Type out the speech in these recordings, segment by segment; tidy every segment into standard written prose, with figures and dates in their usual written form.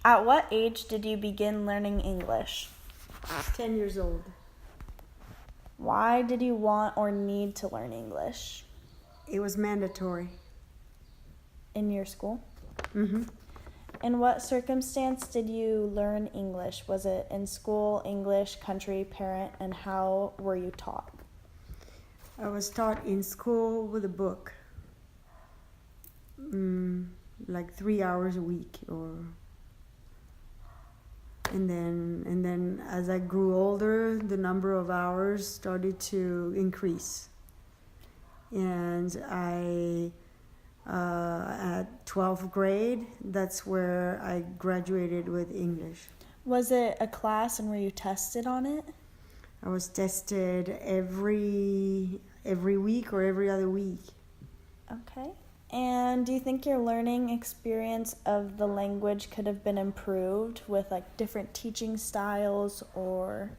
At what age did you begin learning English? 10 years old. Why did you want or need to learn English? It was mandatory. In your school? Mm-hmm. In what circumstance did you learn English? Was it in school, English, country, parent, and how were you taught? I was taught in school with a book, like 3 hours a week, and then as I grew older, the number of hours started to increase, and at 12th grade, that's where I graduated with English. Was it a class and were you tested on it? I was tested every week or every other week. Okay. And do you think your learning experience of the language could have been improved with like different teaching styles or?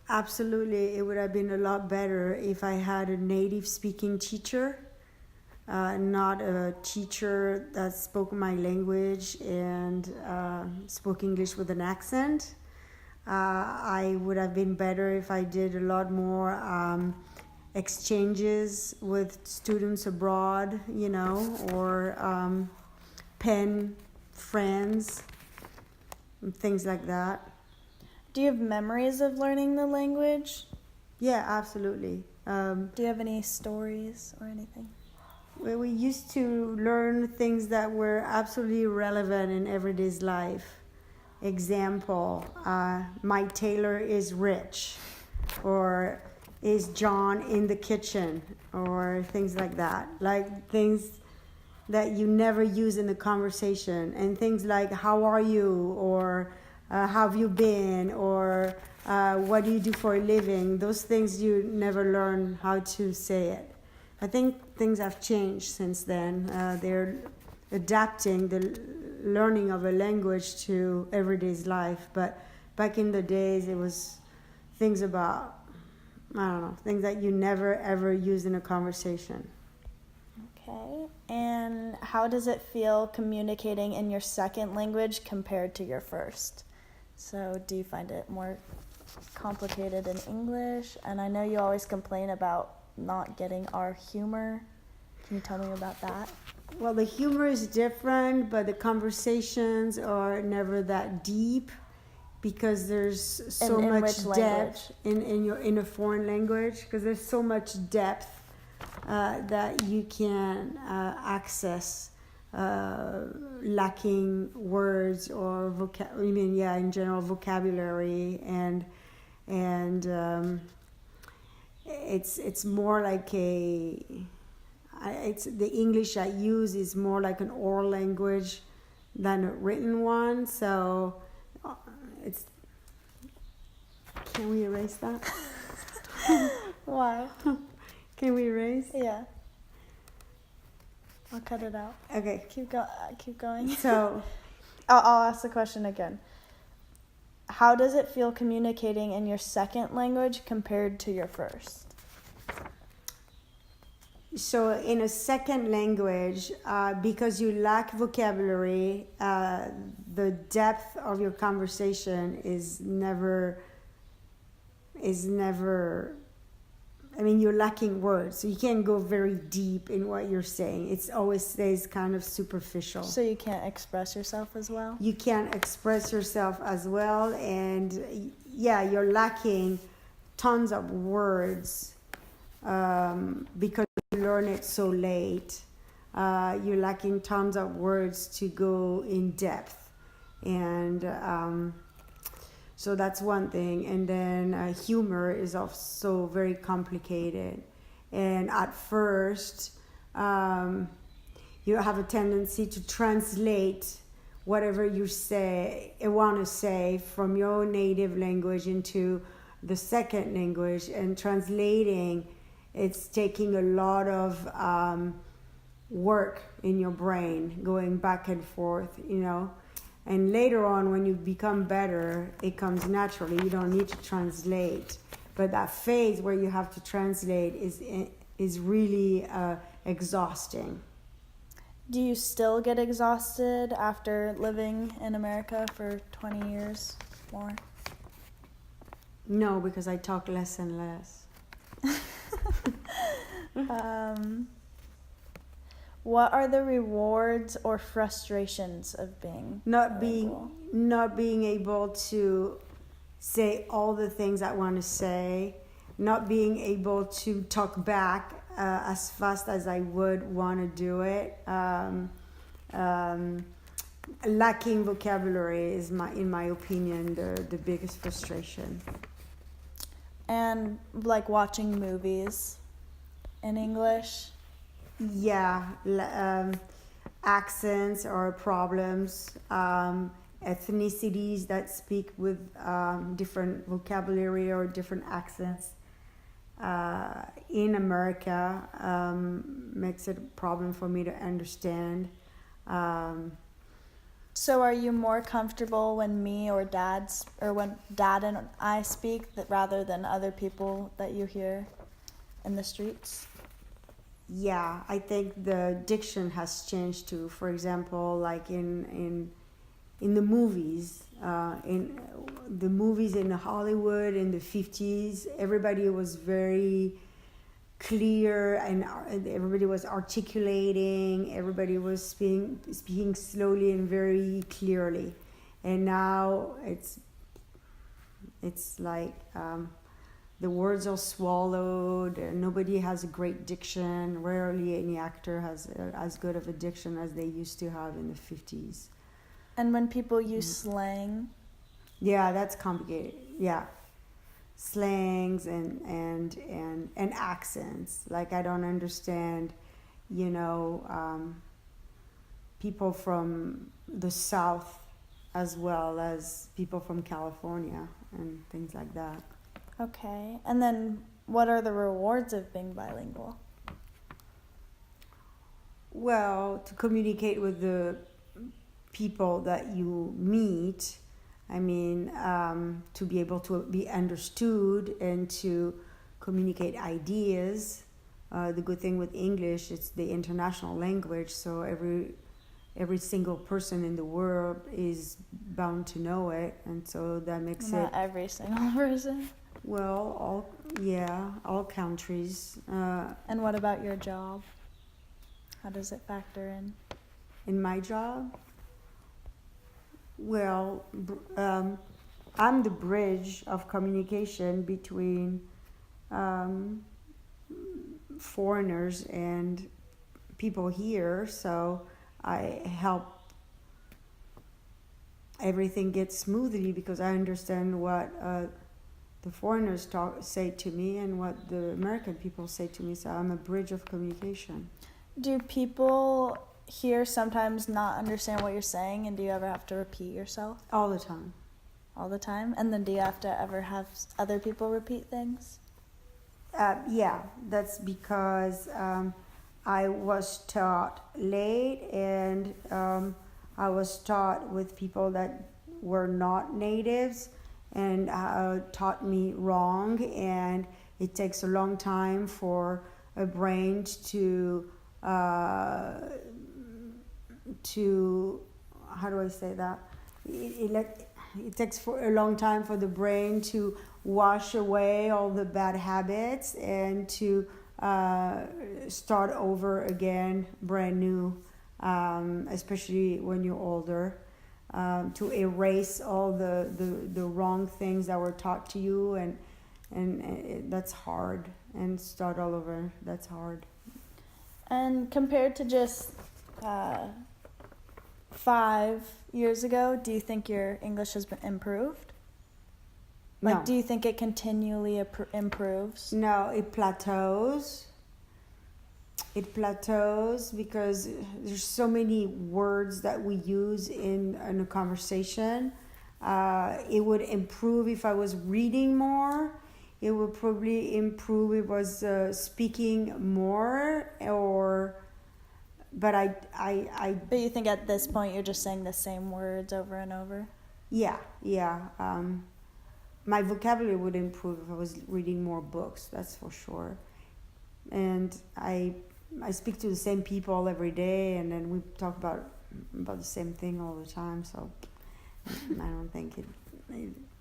Absolutely. It would have been a lot better if I had a native speaking teacher, not a teacher that spoke my language and spoke English with an accent. I would have been better if I did a lot more exchanges with students abroad, or pen friends, and things like that. Do you have memories of learning the language? Yeah, absolutely. Do you have any stories or anything? Well, we used to learn things that were absolutely relevant in everyday's life. Example, Mike Taylor is rich, or is John in the kitchen, or things like that. Like things that you never use in a conversation, and things like how are you, or how have you been, or what do you do for a living. Those things you never learn how to say it. I think things have changed since then. They're adapting the learning of a language to everyday's life, but back in the days it was things about, things that you never ever use in a conversation. Okay. And how does it feel communicating in your second language compared to your first? So do you find it more complicated in English? And I know you always complain about not getting our humor. Can you tell me about that? Well, the humor is different, but the conversations are never that deep because there's so much depth in a foreign language, because there's so much depth that you can access, lacking words or in general vocabulary, and it's more like the English I use is more like an oral language than a written one. So can we erase that? Why? Can we erase? Yeah. I'll cut it out. Okay. Keep going. So I'll ask the question again. How does it feel communicating in your second language compared to your first? So in a second language, because you lack vocabulary, the depth of your conversation is never, you're lacking words. So you can't go very deep in what you're saying. It always stays kind of superficial. So you can't express yourself as well? You can't express yourself as well. And yeah, you're lacking tons of words because you learn it so late. You're lacking tons of words to go in depth. And so that's one thing. And then humor is also very complicated. And at first, you have a tendency to translate whatever you want to say from your native language into the second language. And translating, it's taking a lot of work in your brain, going back and forth, And later on, when you become better, it comes naturally. You don't need to translate. But that phase where you have to translate is really exhausting. Do you still get exhausted after living in America for 20 years more? No, because I talk less and less. What are the rewards or frustrations of being bilingual? Not being able to say all the things I want to say, not being able to talk back as fast as I would want to do it. Lacking vocabulary is, in my opinion, the biggest frustration. And like watching movies in English? Yeah, accents are problems. Ethnicities that speak with different vocabulary or different accents in America makes it a problem for me to understand. So are you more comfortable when when Dad and I speak rather than other people that you hear in the streets? Yeah, I think the diction has changed too. For example, like in the movies, in the movies in Hollywood in the 50s, everybody was very clear and everybody was articulating, everybody was speaking slowly and very clearly. And now it's like the words are swallowed, nobody has a great diction. Rarely any actor has as good of a diction as they used to have in the 50s. And when people use slang? Yeah, that's complicated. Yeah. Slangs and accents. Like I don't understand, people from the South as well as people from California and things like that. Okay. And then what are the rewards of being bilingual? Well, to communicate with the people that you meet, to be able to be understood and to communicate ideas. The good thing with English, it's the international language, so every single person in the world is bound to know it, and so that makes Not every single person. Well, all countries. And what about your job? How does it factor in? In my job? Well, I'm the bridge of communication between foreigners and people here, so I help everything get smoothly because I understand what the foreigners say to me and what the American people say to me, so I'm a bridge of communication. Do people here sometimes not understand what you're saying, and do you ever have to repeat yourself? All the time. All the time? And then do you have to ever have other people repeat things? Yeah, that's because I was taught late, and I was taught with people that were not natives and taught me wrong, and it takes a long time for a brain to how do I say that? It takes for a long time for the brain to wash away all the bad habits and to start over again, brand new, especially when you're older, to erase all the wrong things that were taught to you, and that's hard, and start all over, that's hard. And compared to just 5 years ago, do you think your English has been improved? Like, No. do you think it continually improves? No, it plateaus. It plateaus because there's so many words that we use in a conversation. It would improve if I was reading more. It would probably improve if I was speaking more, but But you think at this point you're just saying the same words over and over? Yeah. My vocabulary would improve if I was reading more books, that's for sure. And I speak to the same people every day, and then we talk about the same thing all the time. So I don't think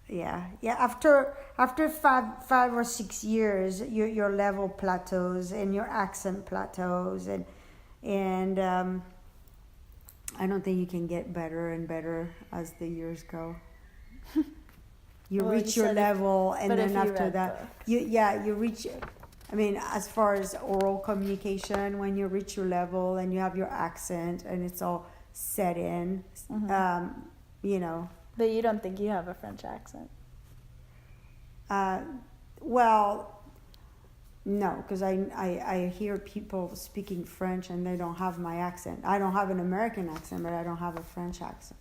yeah. After 5 or 6 years, your level plateaus and your accent plateaus, and I don't think you can get better and better as the years go. You Well, reach you your said level, but and if then you after read that, books. you reach. I mean, as far as oral communication, when you reach your level and you have your accent and it's all set in, you know. But you don't think you have a French accent? Well, no, because I hear people speaking French and they don't have my accent. I don't have an American accent, but I don't have a French accent.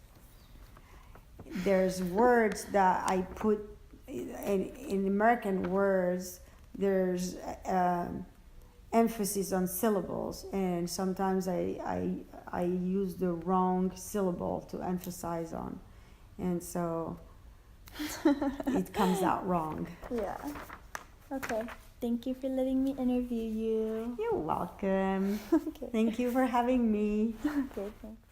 There's words that I put in American words. There's emphasis on syllables, and sometimes I use the wrong syllable to emphasize on, and so it comes out wrong. Yeah. Okay. Thank you for letting me interview you. You're welcome. Okay. Thank you for having me. Okay, thanks.